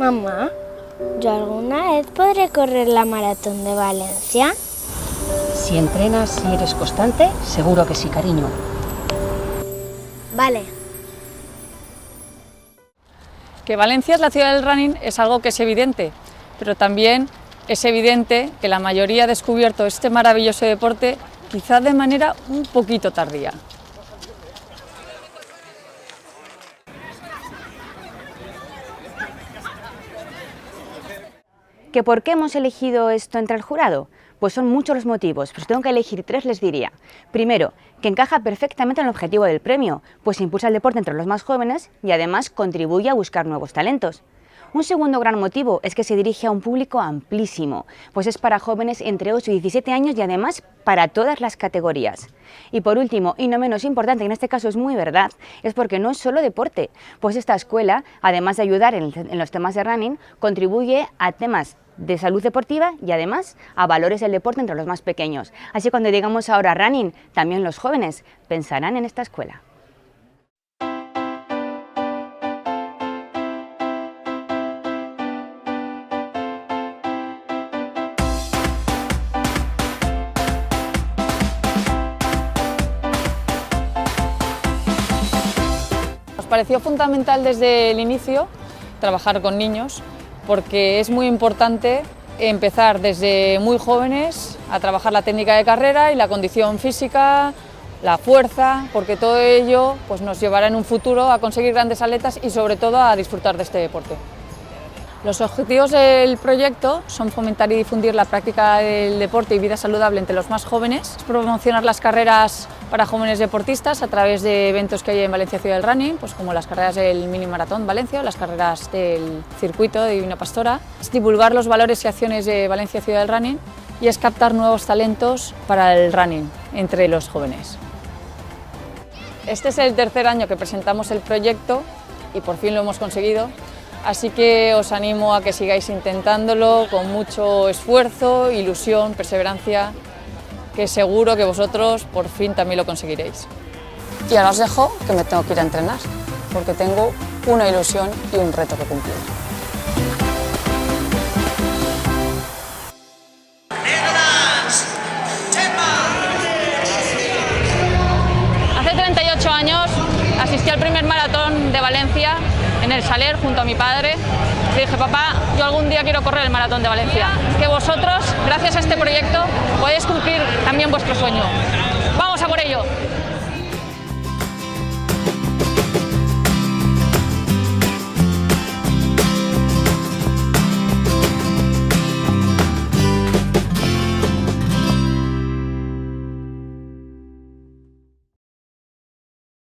Mamá, ¿yo alguna vez podré correr la maratón de Valencia? Si entrenas y eres constante, seguro que sí, cariño. Vale. Que Valencia es la ciudad del running es algo que es evidente, pero también es evidente que la mayoría ha descubierto este maravilloso deporte quizás de manera un poquito tardía. ¿Que por qué hemos elegido esto entre el jurado? Pues son muchos los motivos, pero si tengo que elegir 3 les diría. Primero, que encaja perfectamente en el objetivo del premio, pues impulsa el deporte entre los más jóvenes y además contribuye a buscar nuevos talentos. Un segundo gran motivo es que se dirige a un público amplísimo, pues es para jóvenes entre 8 y 17 años y además para todas las categorías. Y por último, y no menos importante, que en este caso es muy verdad, es porque no es solo deporte, pues esta escuela, además de ayudar en los temas de running, contribuye a temas de salud deportiva y además a valores del deporte entre los más pequeños. Así que cuando digamos ahora running, también los jóvenes pensarán en esta escuela. Nos pareció fundamental desde el inicio trabajar con niños, porque es muy importante empezar desde muy jóvenes a trabajar la técnica de carrera y la condición física, la fuerza, porque todo ello pues, nos llevará en un futuro a conseguir grandes atletas y sobre todo a disfrutar de este deporte. Los objetivos del proyecto son fomentar y difundir la práctica del deporte y vida saludable entre los más jóvenes, promocionar las carreras para jóvenes deportistas a través de eventos que hay en Valencia Ciudad del Running, pues como las carreras del Mini Maratón Valencia o las carreras del circuito de Divina Pastora, es divulgar los valores y acciones de Valencia Ciudad del Running y es captar nuevos talentos para el running entre los jóvenes. Este es el tercer año que presentamos el proyecto y por fin lo hemos conseguido. Así que os animo a que sigáis intentándolo con mucho esfuerzo, ilusión, perseverancia, que seguro que vosotros por fin también lo conseguiréis. Y ahora os dejo que me tengo que ir a entrenar, porque tengo una ilusión y un reto que cumplir. Hace 38 años asistí al primer maratón de Valencia en el Saler junto a mi padre. Le dije, papá, yo algún día quiero correr el maratón de Valencia. Que vosotros, gracias a este proyecto, podéis cumplir también vuestro sueño. ¡Vamos a por ello!